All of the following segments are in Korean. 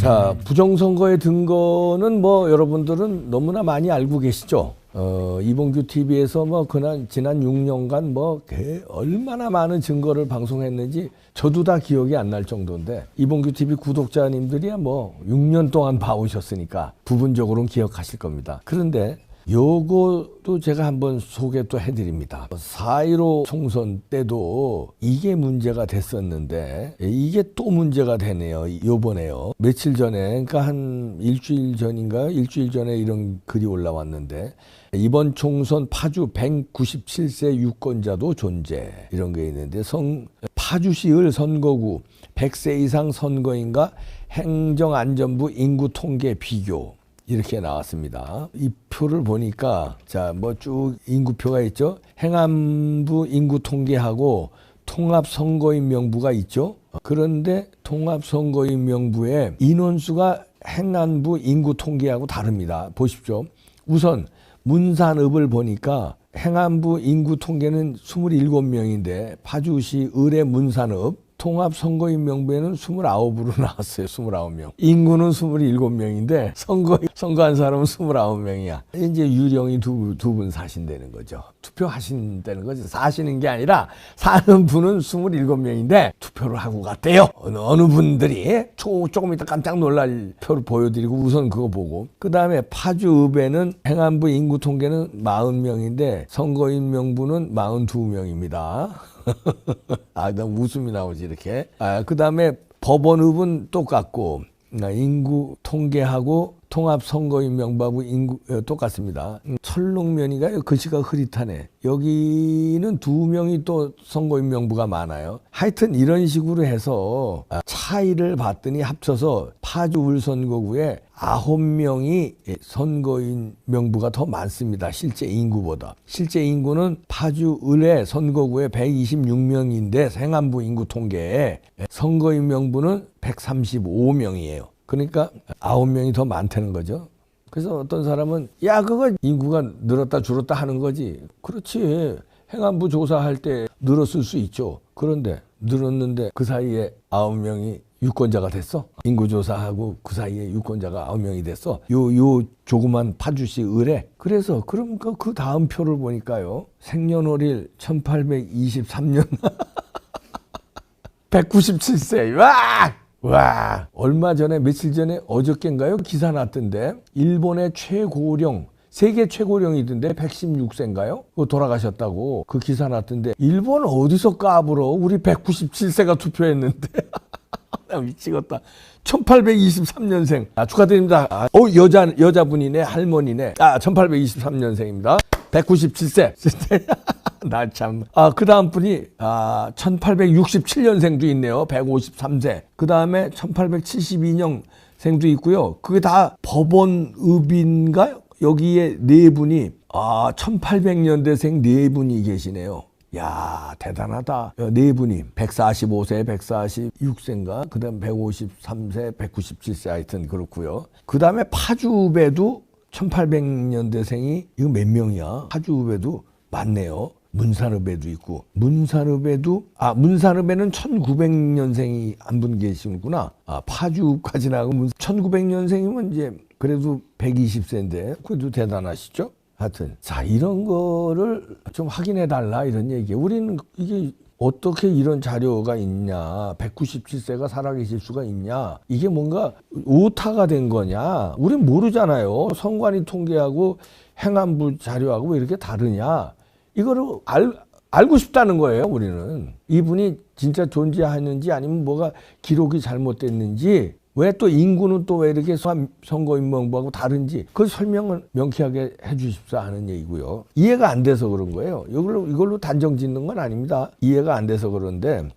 자, 부정선거의 근거는 뭐 여러분들은 너무나 많이 알고 계시죠. 이봉규 TV에서 뭐 지난 6년간 뭐 얼마나 많은 증거를 방송했는지 저도 다 기억이 안 날 정도인데, 이봉규 TV 구독자님들이야 뭐 6년 동안 봐오셨으니까 부분적으로는 기억하실 겁니다. 그런데 요것도 제가 한번 소개 또 해드립니다. 4.15 총선 때도 이게 문제가 됐었는데 이게 또 문제가 되네요. 요번에요. 며칠 전에, 그러니까 한 일주일 전인가요? 일주일 전에 이런 글이 올라왔는데, 이번 총선 파주 197세 유권자도 존재, 이런 게 있는데, 파주시을 선거구 100세 이상 선거인과 행정안전부 인구 통계 비교, 이렇게 나왔습니다. 이 표를 보니까, 자, 뭐 쭉 인구표가 있죠. 행안부 인구 통계하고 통합선거인 명부가 있죠. 그런데 통합선거인 명부의 인원수가 행안부 인구 통계하고 다릅니다. 보십시오. 우선 문산읍을 보니까 행안부 인구 통계는 27명인데 파주시 을의 문산읍 통합선거인 명부에는 29으로 나왔어요. 29명. 인구는 27명인데 선거한 사람은 29명이야. 이제 유령이 두 분 사신다는 거죠. 투표하신다는 거죠. 사시는 게 아니라 사는 분은 27명인데 투표를 하고 갔대요. 어느 분들이 조금 이따 깜짝 놀랄 표를 보여드리고 우선 그거 보고, 그 다음에 파주읍에는 행안부 인구 통계는 40명인데 선거인 명부는 42명입니다. 아, 너무 웃음이 나오지, 이렇게. 그 다음에 법원읍은 똑같고, 인구 통계하고 통합선거인 명부하고 인구 똑같습니다. 철롱면이가요, 글씨가 흐릿하네. 여기는 2명이 또 선거인 명부가 많아요. 하여튼 이런 식으로 해서 차이를 봤더니 합쳐서 파주 울선거구에 9명이 선거인 명부가 더 많습니다. 실제 인구보다. 실제 인구는 파주 을의 선거구에 126명인데 행안부 인구 통계에 선거인 명부는 135명이에요. 그러니까 9명이 더 많다는 거죠. 그래서 어떤 사람은 야, 그거 인구가 늘었다 줄었다 하는 거지. 그렇지. 행안부 조사할 때 늘었을 수 있죠. 그런데 늘었는데 그 사이에 9명이 유권자가 됐어? 인구조사하고 그 사이에 유권자가 9명이 됐어? 요 조그만 파주시 을에. 그래서 그럼 그 다음 표를 보니까요, 생년월일 1823년 197세. 와, 얼마 전에, 며칠 전에, 어저께인가요? 기사 났던데, 일본의 최고령, 세계 최고령이던데 116세인가요? 그거 돌아가셨다고 그 기사 났던데, 일본 어디서 까불어? 우리 197세가 투표했는데. 나 미치겠다. 1823년생. 축하드립니다. 여자분이네, 할머니네. 1823년생입니다. 197세. 나 참. 그 다음 분이 1867년생도 있네요. 153세. 그 다음에 1872년생도 있고요. 그게 다 법원읍인가요? 여기에 네 분이 1800년대생 네 분이 계시네요. 야, 대단하다. 네 분이 145세, 146세인가? 그 다음 153세, 197세, 하여튼 그렇고요. 그 다음에 파주읍에도 1800년대생이 이거 몇 명이야? 파주읍에도 많네요. 문산읍에도 있고, 문산읍에는 1900년생이 한 분 계시는구나. 파주까지 나가고 1900년생이면 이제 그래도 120세인데 그래도 대단하시죠? 하여튼 자, 이런 거를 좀 확인해 달라, 이런 얘기예요. 우리는 이게 어떻게 이런 자료가 있냐, 197세가 살아계실 수가 있냐, 이게 뭔가 오타가 된 거냐, 우린 모르잖아요. 선관위 통계하고 행안부 자료하고 왜 이렇게 다르냐, 이거를 알고 싶다는 거예요. 우리는 이분이 진짜 존재하는지 아니면 뭐가 기록이 잘못됐는지, 왜 또 인구는 또 왜 이렇게 선거인 명부하고 다른지 그 설명을 명쾌하게 해 주십사 하는 얘기고요. 이해가 안 돼서 그런 거예요. 이걸로 단정 짓는 건 아닙니다. 이해가 안 돼서 그런데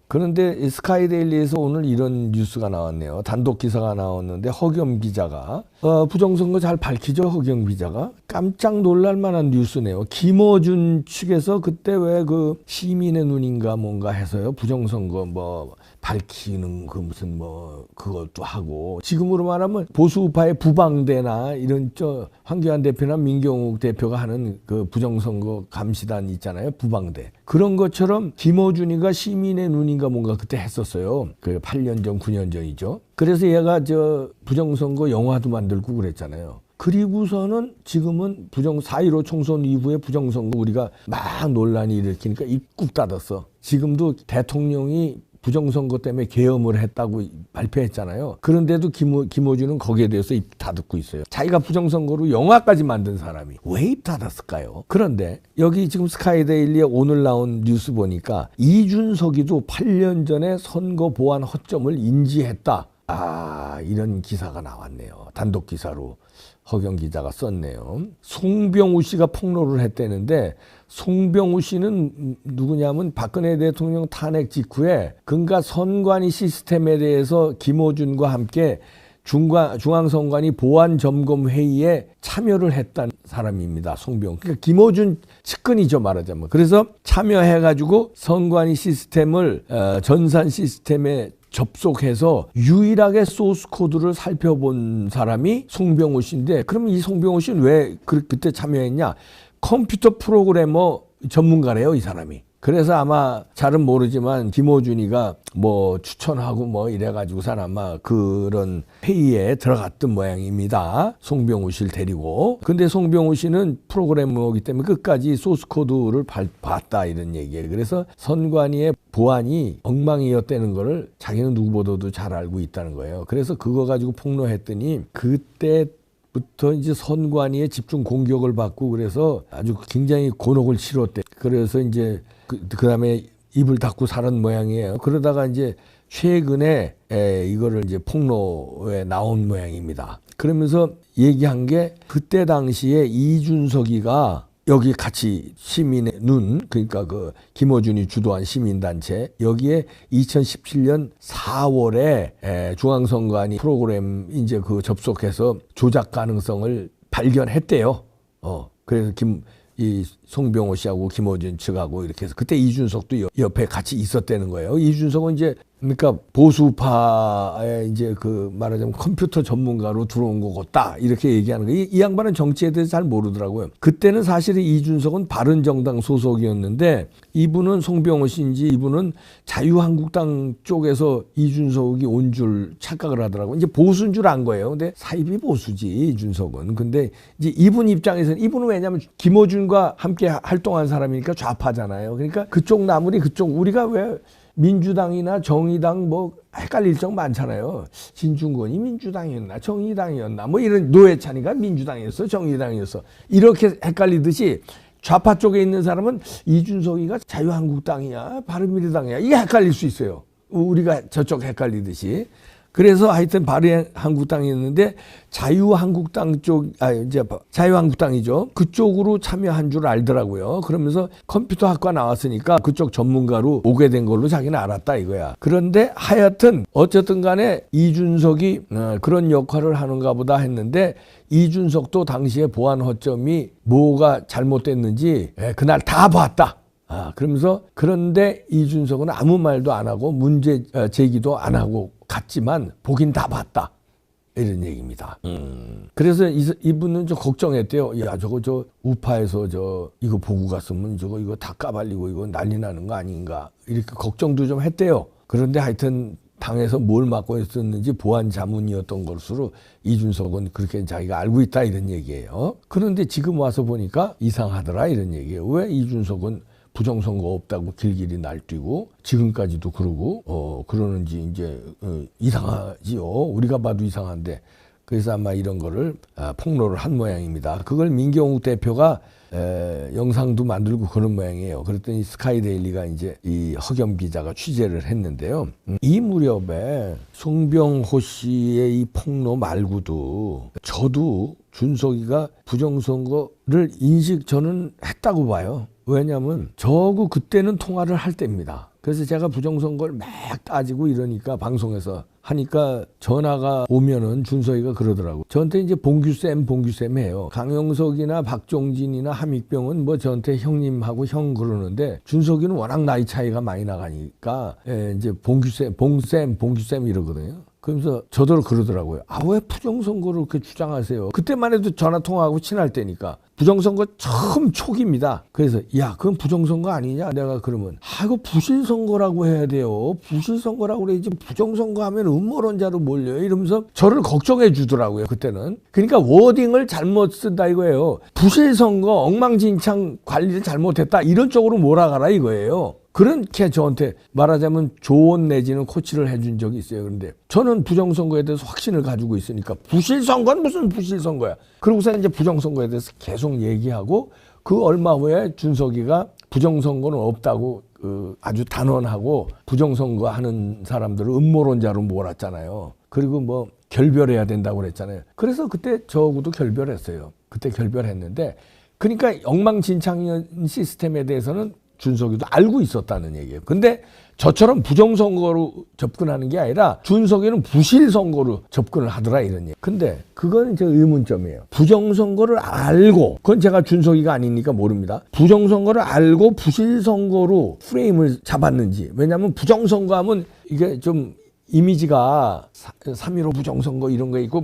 스카이데일리에서 오늘 이런 뉴스가 나왔네요. 단독 기사가 나왔는데 허겸 기자가 부정선거 잘 밝히죠. 허겸 기자가 깜짝 놀랄 만한 뉴스네요. 김어준 측에서 그때 왜 그 시민의 눈인가 뭔가 해서요, 부정선거 뭐 밝히는 그 무슨 뭐 그것도 하고 지금으로 말하면 보수 우파의 부방대나 이런 황교안 대표나 민경욱 대표가 하는 그 부정선거 감시단 있잖아요. 부방대. 그런 것처럼 김어준이가 시민의 눈인가 뭔가 그때 했었어요. 그 8년 전, 9년 전이죠. 그래서 얘가 부정선거 영화도 만들고 그랬잖아요. 그리고서는 지금은 4.15 총선 이후에 부정선거 우리가 막 논란이 일으키니까 입 꾹 닫았어. 지금도 대통령이 부정선거 때문에 계엄을 했다고 발표했잖아요. 그런데도 김어준은 거기에 대해서 입 닫고 있어요. 자기가 부정선거로 영화까지 만든 사람이 왜 입 닫았을까요? 그런데 여기 지금 스카이데일리에 오늘 나온 뉴스 보니까 이준석이도 8년 전에 선거 보안 허점을 인지했다. 이런 기사가 나왔네요. 단독 기사로 허경 기자가 썼네요. 송병우 씨가 폭로를 했다는데 송병우 씨는 누구냐면 박근혜 대통령 탄핵 직후에 그러니까 선관위 시스템에 대해서 김어준과 함께 중앙선관위 보안점검회의에 참여를 했던 사람입니다. 송병우. 그러니까 김어준 측근이죠, 말하자면. 그래서 참여해가지고 선관위 시스템을 전산 시스템에 접속해서 유일하게 소스 코드를 살펴본 사람이 송병우 씨인데 그럼 이 송병우 씨는 왜 그때 참여했냐? 컴퓨터 프로그래머 전문가래요, 이 사람이. 그래서 아마 잘은 모르지만 김어준이가 뭐 추천하고 뭐 이래가지고선 아마 그런 회의에 들어갔던 모양입니다. 송병우 씨를 데리고. 근데 송병우 씨는 프로그래머이기 때문에 끝까지 소스 코드를 봤다 이런 얘기예요. 그래서 선관위의 보안이 엉망이었다는 거를 자기는 누구보다도 잘 알고 있다는 거예요. 그래서 그거 가지고 폭로했더니 그때부터 이제 선관위에 집중 공격을 받고 그래서 아주 굉장히 곤혹을 치렀대. 그래서 이제 그다음에 입을 닫고 살은 모양이에요. 그러다가 이제 최근에 이거를 이제 폭로에 나온 모양입니다. 그러면서 얘기한 게 그때 당시에 이준석이가 여기 같이 시민의 눈, 그러니까 그 김어준이 주도한 시민단체, 여기에 2017년 4월에 중앙선관위 프로그램 이제 그 접속해서 조작 가능성을 발견했대요. 그래서 이 송병호 씨하고 김어준 측하고 이렇게 해서 그때 이준석도 옆에 같이 있었다는 거예요. 이준석은 이제 그러니까 보수파의 이제 그 말하자면 컴퓨터 전문가로 들어온 거겠다 이렇게 얘기하는 거예요. 이 양반은 정치에 대해서 잘 모르더라고요. 그때는 사실 이준석은 바른정당 소속이었는데 이분은 송병호 씨인지 이분은 자유한국당 쪽에서 이준석이 온 줄 착각을 하더라고요. 이제 보수인 줄 안 거예요. 근데 사입이 보수지 이준석은. 근데 이제 이분 입장에서는 이분은 왜냐하면 김어준과 함께 활동한 사람이니까 좌파잖아요. 그러니까 그쪽 나물이 그쪽 우리가 왜 민주당이나 정의당 뭐 헷갈릴 적 많잖아요. 진중권이 민주당이었나 정의당이었나 뭐 이런 노회찬이가 민주당이었어 정의당이었어 이렇게 헷갈리듯이 좌파 쪽에 있는 사람은 이준석이가 자유한국당이야 바른미래당이야 이게 헷갈릴 수 있어요. 우리가 저쪽 헷갈리듯이. 그래서 하여튼 바른한국당이었는데 자유한국당 쪽, 이제 자유한국당이죠. 그쪽으로 참여한 줄 알더라고요. 그러면서 컴퓨터 학과 나왔으니까 그쪽 전문가로 오게 된 걸로 자기는 알았다 이거야. 그런데 하여튼 어쨌든 간에 이준석이 그런 역할을 하는가 보다 했는데 이준석도 당시에 보안 허점이 뭐가 잘못됐는지 그날 다 봤다. 그러면서 그런데 이준석은 아무 말도 안 하고 문제 제기도 안 하고 갔지만 보긴 다 봤다. 이런 얘기입니다. 그래서 이분은 좀 걱정했대요. 야, 저 우파에서 이거 보고 갔으면 이거 다 까발리고 이거 난리 나는 거 아닌가. 이렇게 걱정도 좀 했대요. 그런데 하여튼 당에서 뭘 맡고 있었는지 보안 자문이었던 것으로 이준석은 그렇게 자기가 알고 있다 이런 얘기예요. 그런데 지금 와서 보니까 이상하더라 이런 얘기예요. 왜 이준석은 부정선거 없다고 길길이 날뛰고 지금까지도 그러고 그러는지 이제 이상하지요. 우리가 봐도 이상한데 그래서 아마 이런 거를 폭로를 한 모양입니다. 그걸 민경욱 대표가 영상도 만들고 그런 모양이에요. 그랬더니 스카이데일리가 이제 이 허겸 기자가 취재를 했는데요. 이 무렵에 송병호 씨의 이 폭로 말고도 저도 준석이가 부정선거를 저는 했다고 봐요. 왜냐하면 저하고 그때는 통화를 할 때입니다. 그래서 제가 부정선거를 막 따지고 이러니까 방송에서 하니까 전화가 오면은 준석이가 그러더라고. 저한테 이제 봉규쌤 해요. 강영석이나 박종진이나 함익병은 뭐 저한테 형님하고 형 그러는데 준석이는 워낙 나이 차이가 많이 나가니까 이제 봉규쌤 이러거든요. 그러면서 저더러 그러더라고요. 아, 왜 부정선거를 그렇게 주장하세요? 그때만 해도 전화통화하고 친할 때니까. 부정선거 처음 초기입니다. 그래서 야, 그건 부정선거 아니냐? 내가 그러면 이거 부실선거라고 해야 돼요. 부실선거라고 그래야지 부정선거 하면 음모론자로 몰려요. 이러면서 저를 걱정해 주더라고요. 그때는. 그러니까 워딩을 잘못 쓴다 이거예요. 부실선거, 엉망진창 관리를 잘못했다. 이런 쪽으로 몰아가라 이거예요. 그렇게 저한테 말하자면 조언 내지는 코치를 해준 적이 있어요. 그런데 저는 부정선거에 대해서 확신을 가지고 있으니까 부실선거는 무슨 부실선거야. 그러고서 이제 부정선거에 대해서 계속 얘기하고 그 얼마 후에 준석이가 부정선거는 없다고 아주 단언하고 부정선거 하는 사람들을 음모론자로 몰았잖아요. 그리고 뭐 결별해야 된다고 그랬잖아요. 그래서 그때 저하고도 결별했어요. 그때 결별했는데 그러니까 엉망진창인 시스템에 대해서는 준석이도 알고 있었다는 얘기예요. 근데 저처럼 부정선거로 접근하는 게 아니라 준석이는 부실선거로 접근을 하더라 이런 얘기. 근데 그건 제 의문점이에요. 부정선거를 알고, 그건 제가 준석이가 아니니까 모릅니다. 부정선거를 알고 부실선거로 프레임을 잡았는지. 왜냐하면 부정선거하면 이게 좀 이미지가 3.15 부정선거 이런 거 있고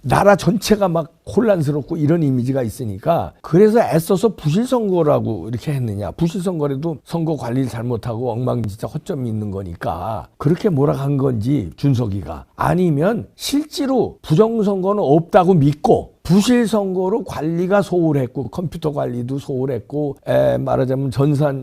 나라 전체가 막 혼란스럽고 이런 이미지가 있으니까 그래서 애써서 부실선거라고 이렇게 했느냐. 부실선거라도 선거 관리를 잘못하고 엉망진창 허점이 있는 거니까 그렇게 몰아간 건지 준석이가 아니면 실제로 부정선거는 없다고 믿고 부실선거로 관리가 소홀했고 컴퓨터 관리도 소홀했고 말하자면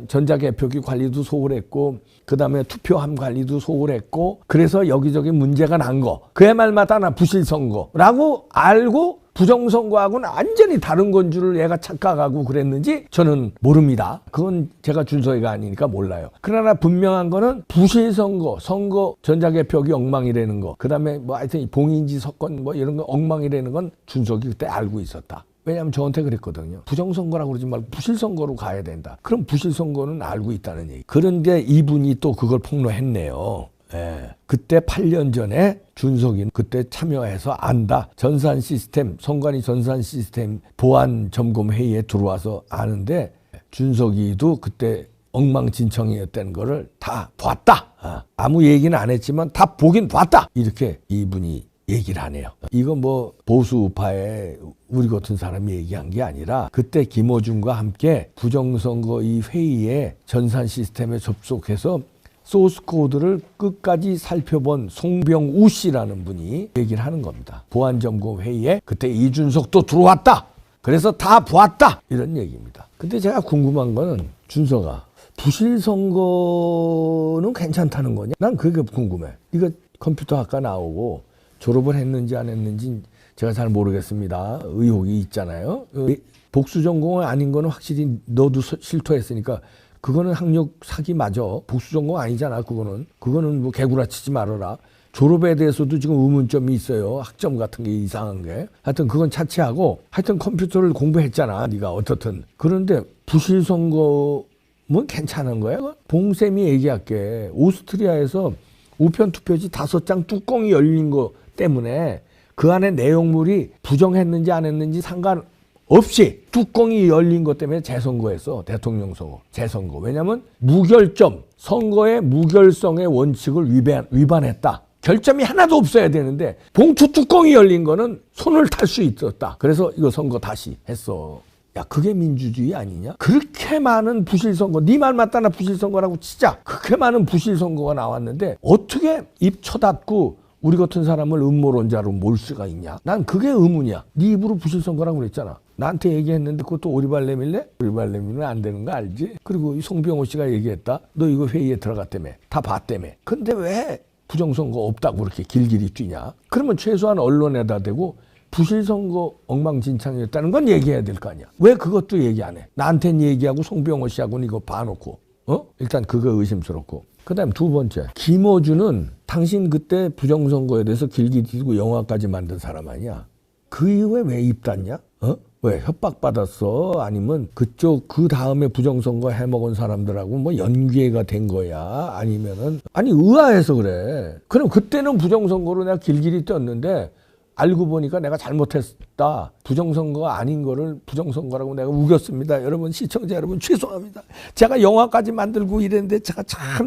전자개표기 관리도 소홀했고 그다음에 투표함 관리도 소홀했고 그래서 여기저기 문제가 난 거 그의 말마다 나 부실선거라고 알고 부정선거하고는 완전히 다른 건 줄 얘가 착각하고 그랬는지 저는 모릅니다. 그건 제가 준석이가 아니니까 몰라요. 그러나 분명한 거는 부실선거, 선거 전자개표기 엉망이라는 거, 그 다음에 뭐 하여튼 봉인지 사건 뭐 이런 거 엉망이라는 건 준석이 그때 알고 있었다. 왜냐하면 저한테 그랬거든요. 부정선거라고 그러지 말고 부실선거로 가야 된다. 그럼 부실선거는 알고 있다는 얘기. 그런데 이분이 또 그걸 폭로했네요. 예. 그때 8년 전에 준석이는 그때 참여해서 안다. 전산 시스템, 선관위 전산 시스템 보안 점검 회의에 들어와서 아는데 준석이도 그때 엉망진창이었다는 거를 다 봤다. 아무 얘기는 안 했지만 다 보긴 봤다. 이렇게 이분이 얘기를 하네요. 이건 뭐 보수파의 우리 같은 사람이 얘기한 게 아니라 그때 김어준과 함께 부정선거 이 회의에 전산 시스템에 접속해서 소스 코드를 끝까지 살펴본 송병우 씨라는 분이 얘기를 하는 겁니다. 보안점검 회의에 그때 이준석도 들어왔다. 그래서 다 보았다. 이런 얘기입니다. 근데 제가 궁금한 거는 준석아, 부실선거는 괜찮다는 거냐? 난 그게 궁금해. 이거 컴퓨터학과 나오고 졸업을 했는지 안 했는지 제가 잘 모르겠습니다. 의혹이 있잖아요. 복수 전공은 아닌 거는 확실히 너도 실토했으니까 그거는 학력 사기 맞아. 복수 전공 아니잖아. 그거는 뭐 개구라치지 말아라. 졸업에 대해서도 지금 의문점이 있어요. 학점 같은 게 이상한 게. 하여튼 그건 차치하고 하여튼 컴퓨터를 공부했잖아. 네가 어떻든. 그런데 부실선거면 괜찮은 거야? 봉쌤이 얘기할게. 오스트리아에서 우편 투표지 5장 뚜껑이 열린 거 때문에 그 안에 내용물이 부정했는지 안 했는지 상관없이 뚜껑이 열린 것 때문에 재선거했어. 대통령 선거, 재선거. 왜냐하면 무결점, 선거의 무결성의 원칙을 위반했다. 결점이 하나도 없어야 되는데 봉투 뚜껑이 열린 거는 손을 탈 수 있었다. 그래서 이거 선거 다시 했어. 야, 그게 민주주의 아니냐? 그렇게 많은 부실선거, 네 말 맞다 나 부실선거라고 치자. 그렇게 많은 부실선거가 나왔는데 어떻게 입 쳐닫고 우리 같은 사람을 음모론자로 몰 수가 있냐? 난 그게 의문이야. 네 입으로 부실선거라고 그랬잖아. 나한테 얘기했는데 그것도 오리발 내밀래? 오리발 내밀면 안 되는 거 알지? 그리고 이 송병호 씨가 얘기했다. 너 이거 회의에 들어갔다며. 다 봤다며. 근데 왜 부정선거 없다고 그렇게 길길이 뛰냐? 그러면 최소한 언론에다 대고 부실선거 엉망진창이었다는 건 얘기해야 될 거 아니야. 왜 그것도 얘기 안 해? 나한테는 얘기하고 송병호 씨하고는 이거 봐놓고. 일단 그거 의심스럽고. 그 다음 두 번째. 김어준은 당신 그때 부정선거에 대해서 길게 뛰고 영화까지 만든 사람 아니야. 그 이후에 왜 입 닫냐? 왜 협박받았어? 아니면 그쪽 그 다음에 부정선거 해먹은 사람들하고 뭐 연계가 된 거야? 아니면은 아니 의아해서 그래. 그럼 그때는 부정선거로 내가 길길이 뛰었는데 알고 보니까 내가 잘못했다. 부정선거가 아닌 거를 부정선거라고 내가 우겼습니다. 여러분 시청자 여러분 죄송합니다. 제가 영화까지 만들고 이랬는데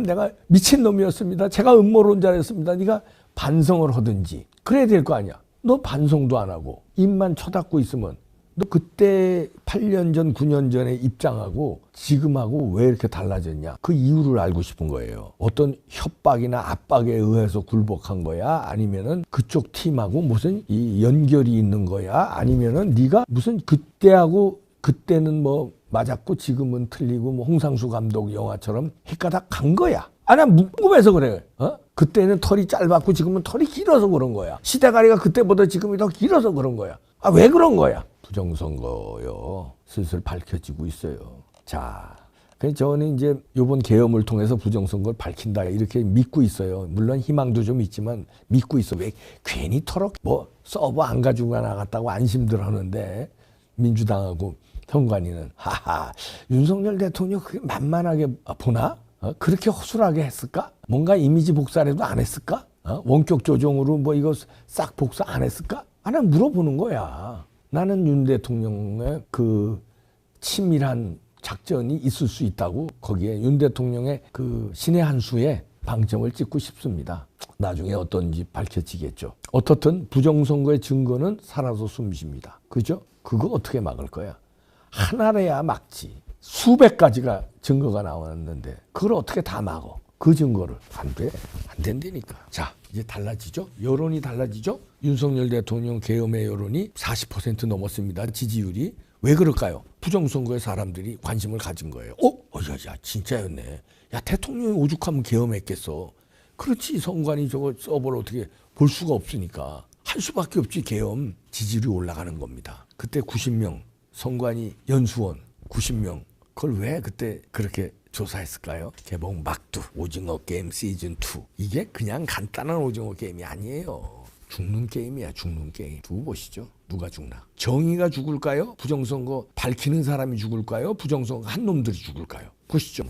내가 미친놈이었습니다. 제가 음모론자였습니다. 네가 반성을 하든지 그래야 될 거 아니야. 너 반성도 안 하고 입만 쳐닫고 있으면 너 그때 8년 전, 9년 전에 입장하고 지금하고 왜 이렇게 달라졌냐? 그 이유를 알고 싶은 거예요. 어떤 협박이나 압박에 의해서 굴복한 거야? 아니면은 그쪽 팀하고 무슨 이 연결이 있는 거야? 아니면은 네가 무슨 그때는 뭐 맞았고 지금은 틀리고 뭐 홍상수 감독 영화처럼 헷가닥 간 거야? 아니 궁금해서 그래. 그때는 털이 짧았고 지금은 털이 길어서 그런 거야. 시대가리가 그때보다 지금이 더 길어서 그런 거야. 왜 그런 거야? 부정선거요. 슬슬 밝혀지고 있어요. 자, 그래서 저는 이제 이번 계엄을 통해서 부정선거를 밝힌다 이렇게 믿고 있어요. 물론 희망도 좀 있지만 믿고 있어. 왜 괜히 털어 뭐 서버 안 가지고 나갔다고 안심들 하는데 민주당하고 현관이는 하하 윤석열 대통령 그게 만만하게 보나? 그렇게 허술하게 했을까? 뭔가 이미지 복사라도 안 했을까? 원격 조정으로 뭐 이거 싹 복사 안 했을까? 난 물어보는 거야. 나는 윤 대통령의 그 치밀한 작전이 있을 수 있다고 거기에 윤 대통령의 그 신의 한 수에 방점을 찍고 싶습니다. 나중에 어떤지 밝혀지겠죠. 어떻든 부정선거의 증거는 살아서 숨쉽니다. 그죠? 그거 어떻게 막을 거야? 하나래야 막지. 수백 가지가 증거가 나왔는데 그걸 어떻게 다 막어? 그 증거를 안 돼. 안 된다니까. 자, 이제 달라지죠? 여론이 달라지죠? 윤석열 대통령 계엄의 여론이 40% 넘었습니다. 지지율이. 왜 그럴까요? 부정선거에 사람들이 관심을 가진 거예요. 야, 진짜였네. 야, 대통령이 오죽하면 계엄했겠어. 그렇지, 선관위 저거 서버를 어떻게 볼 수가 없으니까. 할 수밖에 없지, 계엄. 지지율이 올라가는 겁니다. 그때 90명, 선관위 연수원 90명. 그걸 왜 그때 그렇게 조사했을까요? 개봉 막두, 오징어 게임 시즌2. 이게 그냥 간단한 오징어 게임이 아니에요. 죽는 게임이야, 죽는 게임. 두고 보시죠. 누가 죽나? 정의가 죽을까요? 부정선거 밝히는 사람이 죽을까요? 부정선거 한 놈들이 죽을까요? 보시죠.